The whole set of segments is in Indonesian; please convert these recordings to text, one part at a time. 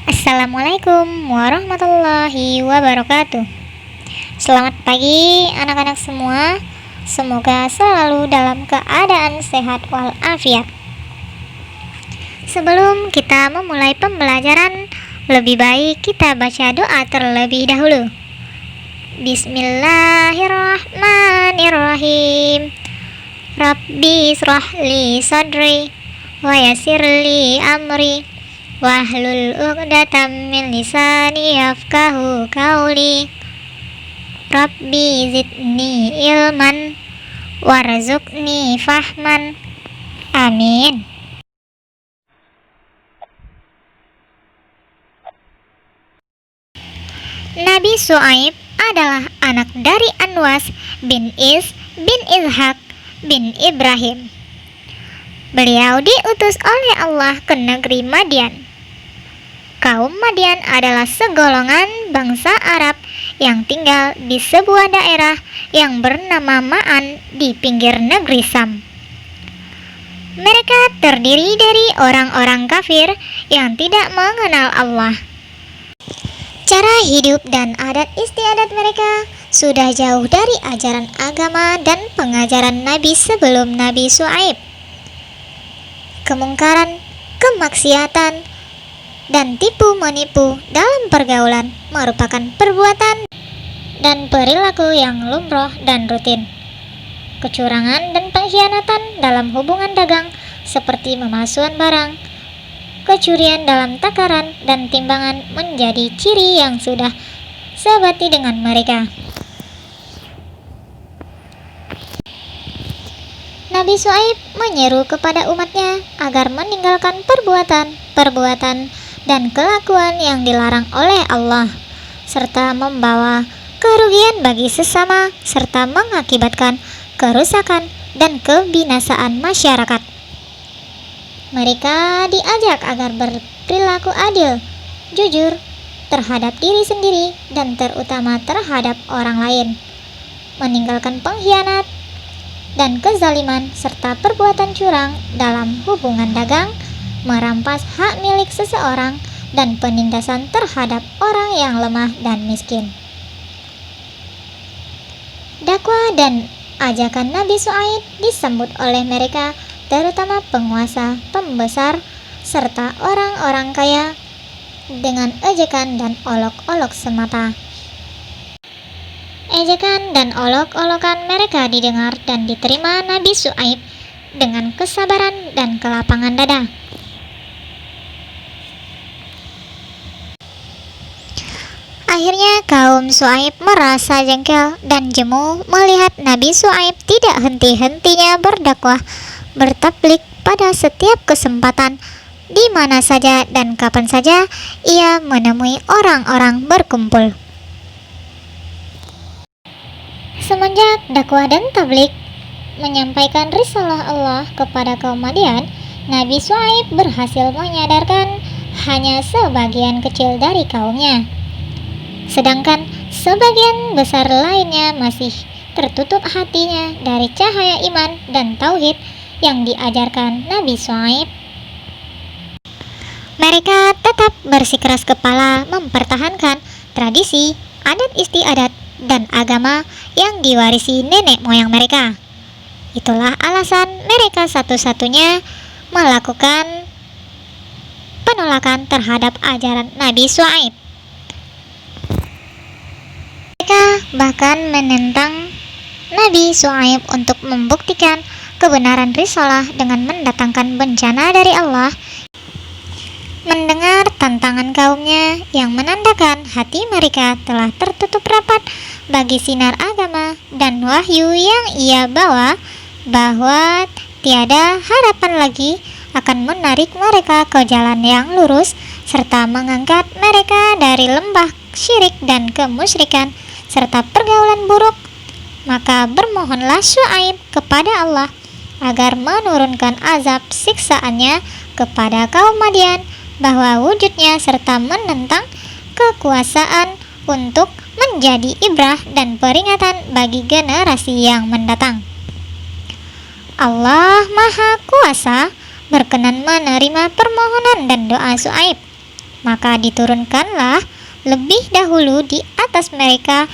Assalamualaikum warahmatullahi wabarakatuh. Selamat pagi anak-anak semua. Semoga selalu dalam keadaan sehat walafiat. Sebelum kita memulai pembelajaran, lebih baik kita baca doa terlebih dahulu. Bismillahirrahmanirrahim. Rabbi israh li sadri wa yassir li amri wahlul 'uqdatam min lisani yafqahu qawli. Rabbi zidni ilman warzuqni fahman. Amin. Nabi Syuaib adalah anak dari Anwas bin Ishaq bin Ibrahim. Beliau diutus oleh Allah ke negeri Madian. Kaum Madian adalah segolongan bangsa Arab yang tinggal di sebuah daerah yang bernama Ma'an di pinggir negeri Sam. Mereka terdiri dari orang-orang kafir yang tidak mengenal Allah. Cara hidup dan adat istiadat mereka sudah jauh dari ajaran agama dan pengajaran Nabi sebelum Nabi Syuaib. Kemungkaran, kemaksiatan, dan tipu-menipu dalam pergaulan merupakan perbuatan dan perilaku yang lumrah dan rutin. Kecurangan dan pengkhianatan dalam hubungan dagang seperti pemalsuan barang, kecurian dalam takaran dan timbangan menjadi ciri yang sudah sebati dengan mereka. Nabi Syuaib menyeru kepada umatnya agar meninggalkan perbuatan dan kelakuan yang dilarang oleh Allah, serta membawa kerugian bagi sesama, serta mengakibatkan kerusakan dan kebinasaan masyarakat. Mereka diajak agar berperilaku adil, jujur terhadap diri sendiri dan terutama terhadap orang lain, meninggalkan pengkhianat dan kezaliman serta perbuatan curang dalam hubungan dagang, merampas hak milik seseorang, dan penindasan terhadap orang yang lemah dan miskin. Dakwah dan ajakan Nabi Syuaib disambut oleh mereka, terutama penguasa, pembesar, serta orang-orang kaya, dengan ejekan dan olok-olok semata. Ejekan dan olok-olokan mereka didengar dan diterima Nabi Syuaib dengan kesabaran dan kelapangan dada. Akhirnya kaum Syuaib merasa jengkel dan jemu melihat Nabi Syuaib tidak henti-hentinya berdakwah, bertablik pada setiap kesempatan, di mana saja dan kapan saja ia menemui orang-orang berkumpul. Semenjak dakwah dan tablik menyampaikan risalah Allah kepada kaum Madian, Nabi Syuaib berhasil menyadarkan hanya sebagian kecil dari kaumnya, sedangkan sebagian besar lainnya masih tertutup hatinya dari cahaya iman dan tauhid yang diajarkan Nabi Syuaib. Mereka tetap bersikeras kepala mempertahankan tradisi, adat istiadat, dan agama yang diwarisi nenek moyang mereka. Itulah alasan mereka satu-satunya melakukan penolakan terhadap ajaran Nabi Syuaib. Mereka bahkan menentang Nabi Syuaib untuk membuktikan kebenaran risalah dengan mendatangkan bencana dari Allah. Mendengar tantangan kaumnya yang menandakan hati mereka telah tertutup rapat bagi sinar agama dan wahyu yang ia bawa, bahwa tiada harapan lagi akan menarik mereka ke jalan yang lurus serta mengangkat mereka dari lembah syirik dan kemusyrikan serta pergaulan buruk, maka bermohonlah Syuaib kepada Allah agar menurunkan azab siksaannya kepada kaum Madian, bahwa wujudnya serta menentang kekuasaan untuk menjadi ibrah dan peringatan bagi generasi yang mendatang. Allah Maha Kuasa berkenan menerima permohonan dan doa Syuaib. Maka diturunkanlah lebih dahulu di atas mereka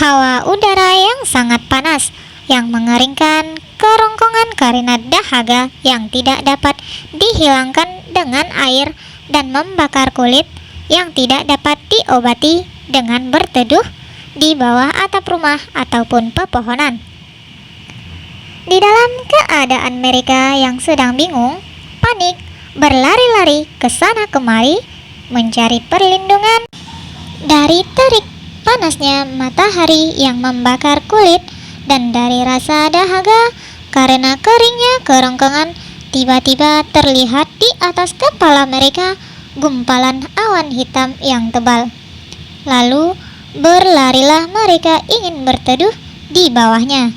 hawa udara yang sangat panas, yang mengeringkan kerongkongan karena dahaga yang tidak dapat dihilangkan dengan air, dan membakar kulit yang tidak dapat diobati dengan berteduh di bawah atap rumah ataupun pepohonan. Di dalam keadaan mereka yang sedang bingung, panik, berlari-lari ke sana kemari, mencari perlindungan dari terik panasnya matahari yang membakar kulit dan dari rasa dahaga karena keringnya kerongkongan, tiba-tiba terlihat di atas kepala mereka gumpalan awan hitam yang tebal. Lalu berlarilah mereka ingin berteduh di bawahnya.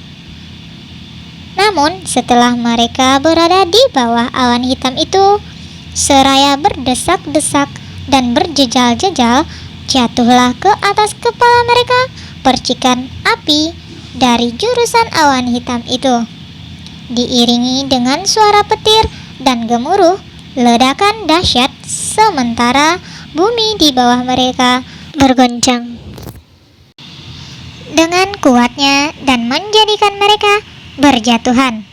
Namun setelah mereka berada di bawah awan hitam itu, seraya berdesak-desak dan berjejal-jejal, jatuhlah ke atas kepala mereka percikan api dari jurusan awan hitam itu, diiringi dengan suara petir dan gemuruh ledakan dahsyat, sementara bumi di bawah mereka bergoncang dengan kuatnya dan menjadikan mereka berjatuhan,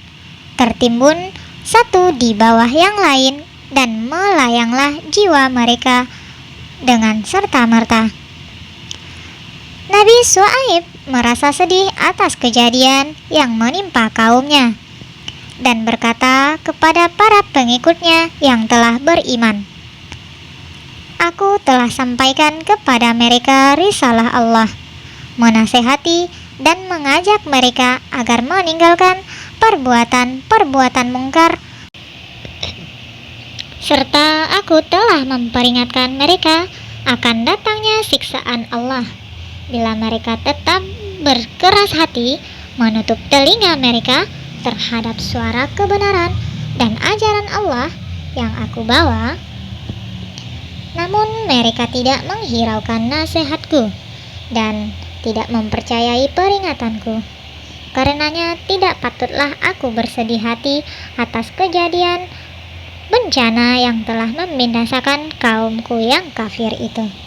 tertimbun satu di bawah yang lain, dan melayanglah jiwa mereka dengan serta-merta. Nabi Syuaib merasa sedih atas kejadian yang menimpa kaumnya dan berkata kepada para pengikutnya yang telah beriman, "Aku telah sampaikan kepada mereka risalah Allah, menasehati dan mengajak mereka agar meninggalkan perbuatan-perbuatan mungkar, serta aku telah memperingatkan mereka akan datangnya siksaan Allah bila mereka tetap berkeras hati menutup telinga mereka terhadap suara kebenaran dan ajaran Allah yang aku bawa. Namun mereka tidak menghiraukan nasihatku dan tidak mempercayai peringatanku. Karenanya tidak patutlah aku bersedih hati atas kejadian bencana yang telah membinasakan kaumku yang kafir itu."